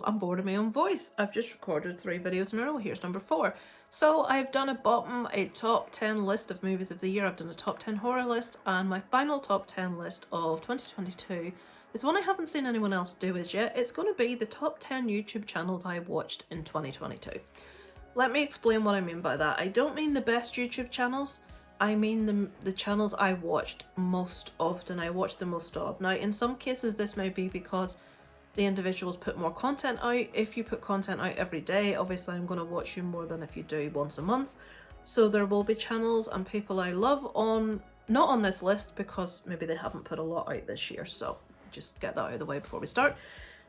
I'm bored of my own voice. I've just recorded 3 videos in a row. Here's number 4. So I've done a top 10 list of movies of the year. I've done a top 10 horror list, and my final top 10 list of 2022 is one I haven't seen anyone else do as yet. It's going to be the top 10 YouTube channels I watched in 2022. Let me explain what I mean by that. I don't mean the best YouTube channels. I mean the channels I watched most often. I watched the most of. Now, in some cases, this may be because the individuals put more content out. If you put content out every day, obviously I'm going to watch you more than if you do once a month. So there will be channels and people I love not on this list because maybe they haven't put a lot out this year. So just get that out of the way before we start.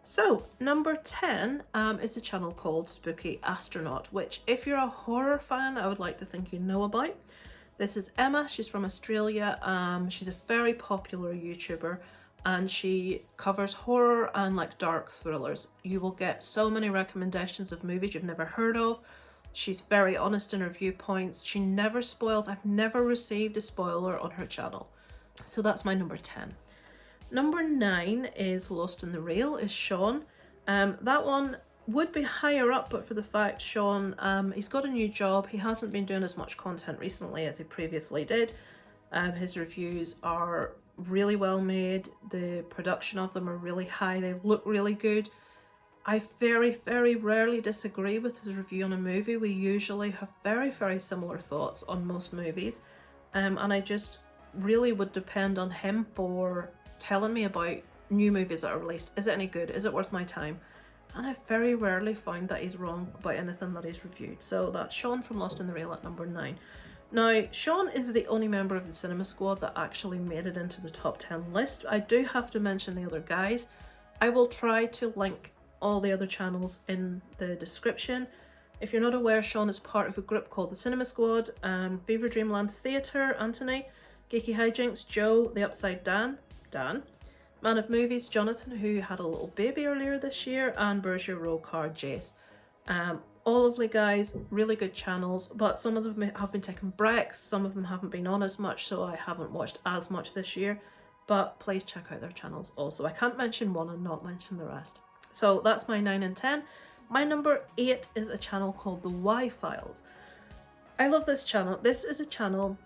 So number 10 is a channel called Spooky Astronaut, which if you're a horror fan, I would like to think you know about. This is Emma. She's from Australia. She's a very popular YouTuber, and she covers horror and like dark thrillers. You will get so many recommendations of movies you've never heard of. She's very honest in her viewpoints. She never spoils. I've never received a spoiler on her channel. So that's my number 10. Number 9 is Lost in the Rail, is Sean. That one would be higher up, but for the fact Sean, he's got a new job. He hasn't been doing as much content recently as he previously did. His reviews are really well made. The production of them are really high. They look really good. I very, very rarely disagree with his review on a movie. We usually have very, very similar thoughts on most movies. And I just really would depend on him for telling me about new movies that are released. Is it any good? Is it worth my time? And I very rarely find that he's wrong about anything that he's reviewed. So that's Sean from Lost in the Rail at number 9. Now, Sean is the only member of the Cinema Squad that actually made it into the top 10 list. I do have to mention the other guys. I will try to link all the other channels in the description. If you're not aware, Sean is part of a group called the Cinema Squad, Fever Dreamland Theatre, Anthony, Geeky Hijinks, Joe, The Upside Dan, Man of Movies, Jonathan, who had a little baby earlier this year, and Berger Row Car, Jace. All lovely guys, really good channels, but some of them have been taking breaks, some of them haven't been on as much, so I haven't watched as much this year, but please check out their channels also. I can't mention one and not mention the rest. So that's my 9 and 10. My number 8 is a channel called the YFiles. I love this channel. This is a channel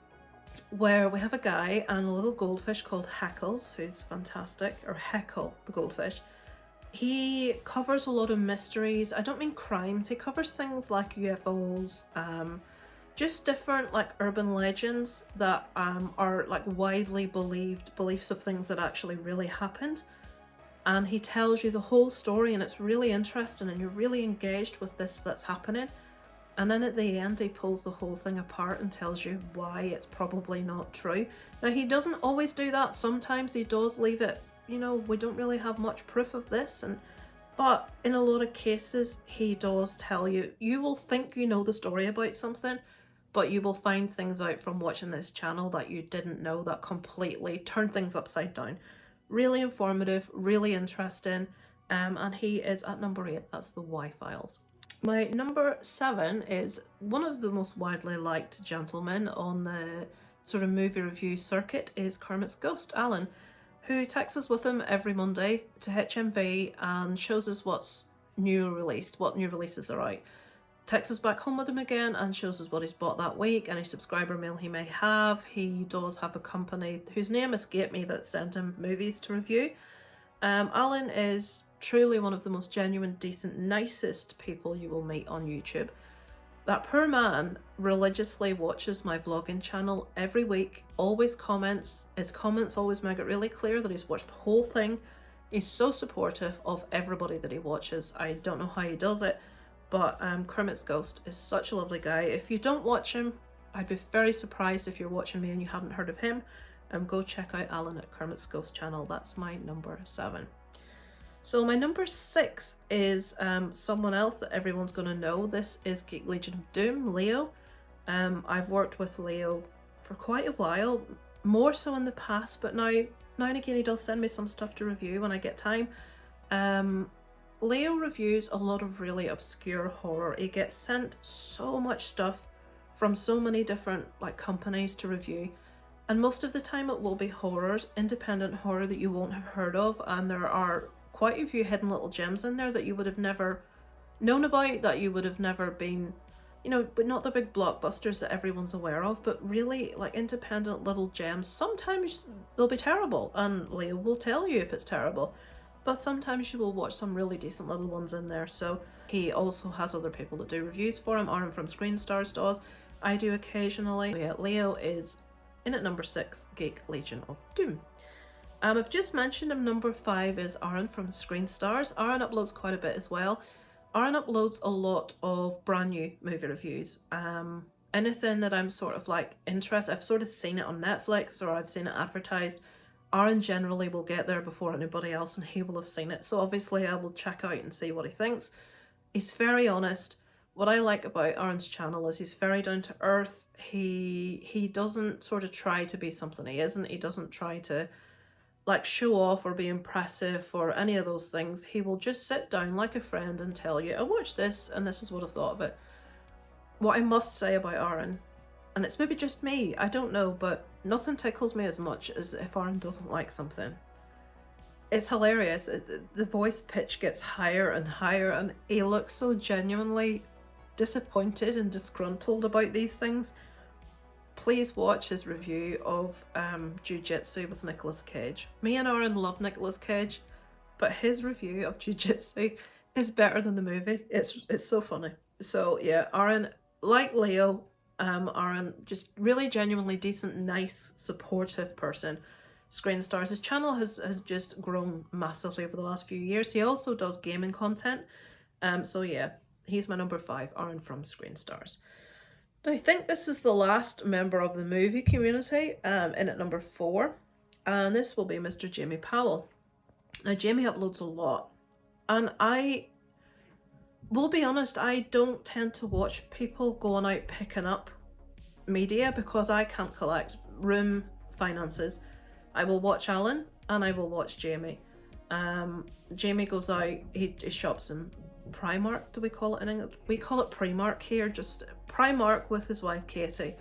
where we have a guy and a little goldfish called Heckles, who's fantastic, or Heckle the goldfish. He covers a lot of mysteries. I don't mean crimes. He covers things like UFOs, just different like urban legends that are like widely believed beliefs of things that actually really happened. And he tells you the whole story, and it's really interesting, and you're really engaged with this that's happening. And then at the end, he pulls the whole thing apart and tells you why it's probably not true. Now, he doesn't always do that. Sometimes he does leave it, you know, we don't really have much proof of this. But in a lot of cases, he does tell you. You will think you know the story about something, but you will find things out from watching this channel that you didn't know that completely turn things upside down. Really informative, really interesting. And he is at number 8. That's the YFiles. My number 7 is one of the most widely liked gentlemen on the sort of movie review circuit is Kermits Ghost, Alan, who texts us with him every Monday to HMV and shows us what's new released, what new releases are out. Texts us back home with him again and shows us what he's bought that week, any subscriber mail he may have. He does have a company whose name escaped me that sent him movies to review. Alan is truly one of the most genuine, decent, nicest people you will meet on YouTube. That poor man religiously watches my vlogging channel every week, always comments. His comments always make it really clear that he's watched the whole thing. He's so supportive of everybody that he watches. I don't know how he does it, but Kermit's Ghost is such a lovely guy. If you don't watch him, I'd be very surprised if you're watching me and you haven't heard of him. Go check out Alan at Kermit's Ghost channel. That's my number 7. So my number 6 is someone else that everyone's going to know. This is Geek Legion of Doom, Leo. I've worked with Leo for quite a while, more so in the past, but now and again he does send me some stuff to review when I get time. Leo reviews a lot of really obscure horror. He gets sent so much stuff from so many different like companies to review. And most of the time it will be horrors, independent horror that you won't have heard of, and there are quite a few hidden little gems in there that you would have never known about, that you would have never been, you know, but not the big blockbusters that everyone's aware of, but really like independent little gems. Sometimes they'll be terrible, and Leo will tell you if it's terrible, but sometimes you will watch some really decent little ones in there. So he also has other people that do reviews for him. Aaron from Screen Stars does. I do occasionally. So yeah, Leo is in at number 6, Geek Legion of Doom. I've just mentioned him. Number 5 is Aaron from Screen Stars. Aaron uploads quite a bit as well. Aaron uploads a lot of brand new movie reviews. Anything that I'm sort of like interested, I've sort of seen it on Netflix or I've seen it advertised, Aaron generally will get there before anybody else and he will have seen it. So obviously I will check out and see what he thinks. He's very honest. What I like about Aaron's channel is he's very down to earth. He doesn't sort of try to be something he isn't. He doesn't try to like show off or be impressive or any of those things. He will just sit down like a friend and tell you, I watched this and this is what I thought of it. What I must say about Aaron, and it's maybe just me, I don't know, but nothing tickles me as much as if Aaron doesn't like something. It's hilarious. The voice pitch gets higher and higher and he looks so genuinely disappointed and disgruntled about these things. Please watch his review of Jiu-Jitsu with Nicolas Cage. Me and Aaron love Nicolas Cage, but his review of Jiu-Jitsu is better than the movie. It's so funny. So yeah, Aaron, like Leo, Aaron, just really genuinely decent, nice, supportive person. Screen Stars. His channel has just grown massively over the last few years. He also does gaming content. So yeah, he's my number 5, Aaron from Screen Stars. Now, I think this is the last member of the movie community, in at number 4, and this will be Mr. Jamie Powell. Now, Jamie uploads a lot, and I will be honest, I don't tend to watch people going out picking up media because I can't collect room finances. I will watch Alan, and I will watch Jamie. Jamie goes out, he shops in Primark, do we call it in England? We call it Primark here, just Primark with his wife Katie.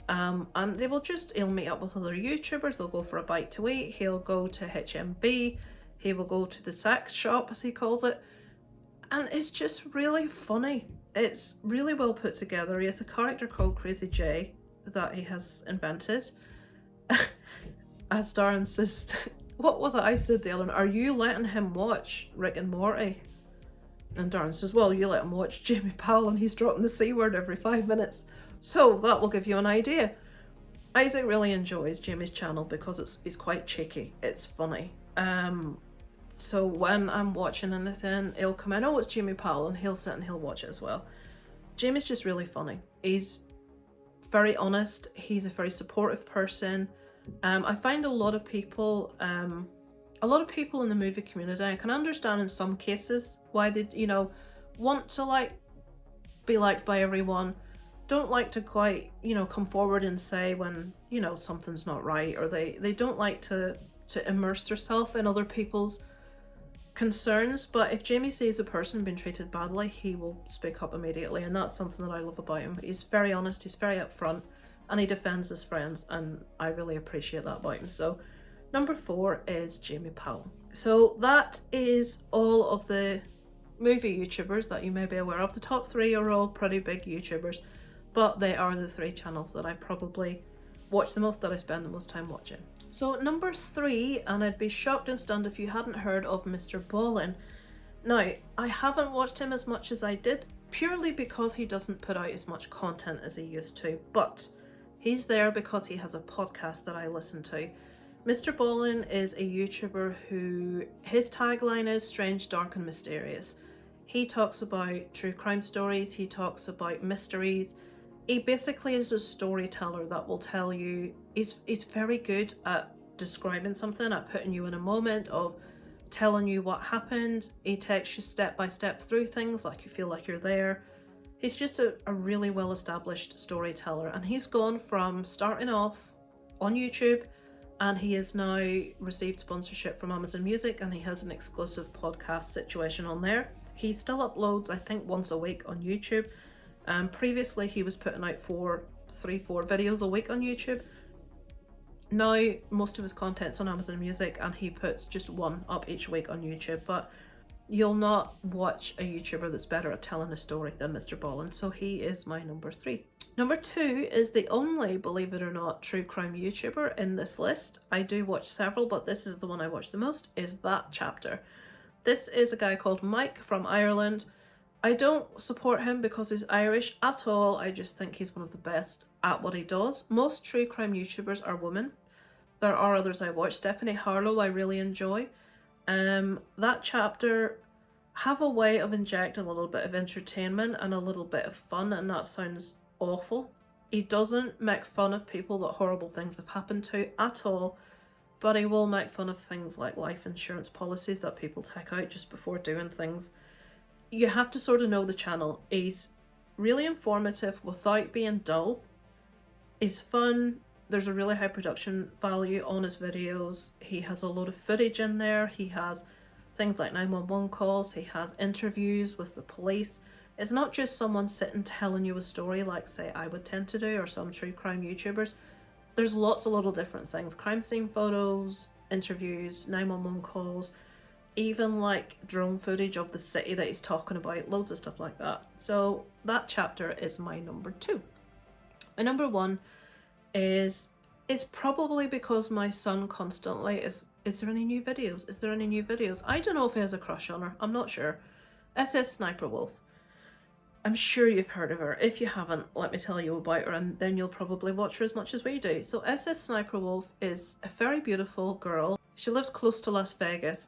And he'll meet up with other YouTubers, they'll go for a bite to eat, he'll go to HMV, he will go to the sex shop as he calls it, and it's just really funny. It's really well put together. He has a character called Crazy J that he has invented. As Darren says, what was it I said the other one? Are you letting him watch Rick and Morty? And Darren says, well, you let him watch Jamie Powell and he's dropping the C word every 5 minutes. So that will give you an idea. Isaac really enjoys Jamie's channel because it's quite cheeky. It's funny. So when I'm watching anything, he'll come in, oh, it's Jamie Powell, and he'll sit and he'll watch it as well. Jamie's just really funny. He's very honest. He's a very supportive person. I find a lot of people in the movie community, I can understand in some cases why they, want to be liked by everyone, don't like to quite, come forward and say when, something's not right, or they don't like to immerse themselves in other people's concerns. But if Jamie sees a person being treated badly, he will speak up immediately, and that's something that I love about him. He's very honest, he's very upfront, and he defends his friends, and I really appreciate that about him. So number 4 is Jamie Powell. So that is all of the movie YouTubers that you may be aware of. The top 3 are all pretty big YouTubers, but they are the 3 channels that I probably watch the most, that I spend the most time watching. So number 3, and I'd be shocked and stunned if you hadn't heard of Mr. Bowen. Now, I haven't watched him as much as I did, purely because he doesn't put out as much content as he used to, but he's there because he has a podcast that I listen to. Mr. Bowen is a YouTuber who, his tagline is strange, dark and mysterious. He talks about true crime stories, he talks about mysteries. He basically is a storyteller that will tell you, he's very good at describing something, at putting you in a moment of telling you what happened. He takes you step by step through things, like you feel like you're there. He's just a really well established storyteller, and he's gone from starting off on YouTube, and he has now received sponsorship from Amazon Music, and he has an exclusive podcast situation on there. He still uploads, I think, once a week on YouTube. Previously he was putting out 3-4 videos a week on YouTube. Now, most of his content's on Amazon Music and he puts just one up each week on YouTube, but you'll not watch a YouTuber that's better at telling a story than Mr. Bowen, so he is my number 3. Number 2 is the only, believe it or not, true crime YouTuber in this list. I do watch several, but this is the one I watch the most, is That Chapter. This is a guy called Mike from Ireland. I don't support him because he's Irish at all. I just think he's one of the best at what he does. Most true crime YouTubers are women. There are others I watch. Stephanie Harlow I really enjoy. That Chapter have a way of injecting a little bit of entertainment and a little bit of fun, and that sounds awful. He doesn't make fun of people that horrible things have happened to at all, but he will make fun of things like life insurance policies that people take out just before doing things. You have to sort of know the channel. He's really informative without being dull. He's fun. There's a really high production value on his videos. He has a lot of footage in there. He has things like 911 calls. He has interviews with the police. It's not just someone sitting telling you a story like, say, I would tend to do, or some true crime YouTubers. There's lots of little different things. Crime scene photos, interviews, 911 calls, even like drone footage of the city that he's talking about, loads of stuff like that. So That Chapter is my number 2. My number 1 is probably because my son constantly is there any new videos? Is there any new videos? I don't know if he has a crush on her. I'm not sure. SS Sniper Wolf. I'm sure you've heard of her. If you haven't, let me tell you about her, and then you'll probably watch her as much as we do. So SS Sniper Wolf is a very beautiful girl. She lives close to Las Vegas.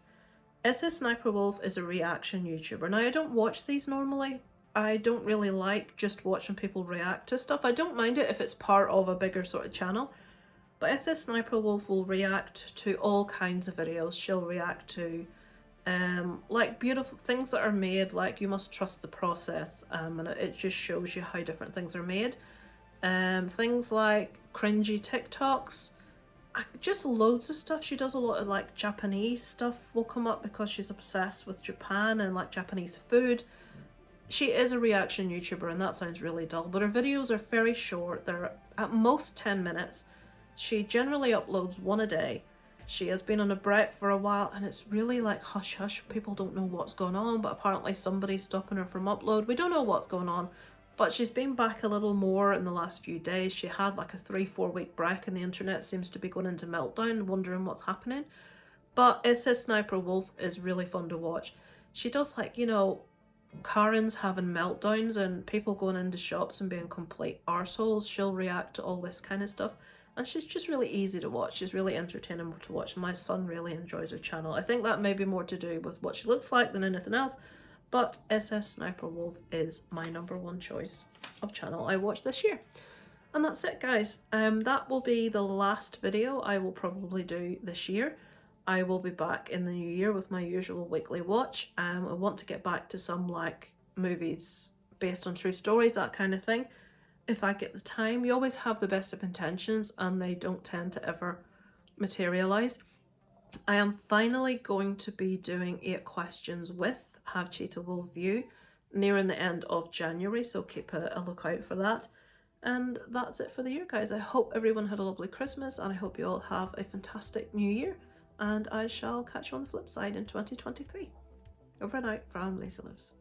SS Sniper Wolf is a reaction YouTuber. Now, I don't watch these normally. I don't really like just watching people react to stuff. I don't mind it if it's part of a bigger sort of channel. But SS Sniper Wolf will react to all kinds of videos. She'll react to like beautiful things that are made, like You Must Trust the Process, and it just shows you how different things are made. Things like cringy TikToks, just loads of stuff. She does a lot of like Japanese stuff will come up because she's obsessed with Japan and like Japanese food. She is a reaction YouTuber, and that sounds really dull, but her videos are very short. They're at most 10 minutes. She generally uploads one a day. She has been on a break for a while, and it's really like hush hush. People don't know what's going on, but apparently somebody's stopping her from upload. We don't know what's going on, but she's been back a little more in the last few days. She had like a 3-4 week break, and the internet seems to be going into meltdown, wondering what's happening. But SS Sniper Wolf is really fun to watch. She does like, you know, Karens having meltdowns and people going into shops and being complete arseholes. She'll react to all this kind of stuff. And she's just really easy to watch. She's really entertaining to watch. My son really enjoys her channel. I think that may be more to do with what she looks like than anything else. But SS Sniper Wolf is my number 1 choice of channel I watched this year. And that's it, guys. That will be the last video I will probably do this year. I will be back in the new year with my usual weekly watch. I want to get back to some like movies based on true stories, that kind of thing. If I get the time. You always have the best of intentions and they don't tend to ever materialize. I am finally going to be doing 8 questions with Have Cheetah Will View nearing the end of January, so keep a lookout for that. And that's it for the year, guys. I hope everyone had a lovely Christmas, and I hope you all have a fantastic new year, and I shall catch you on the flip side in 2023. Over and out from Lisa Lives.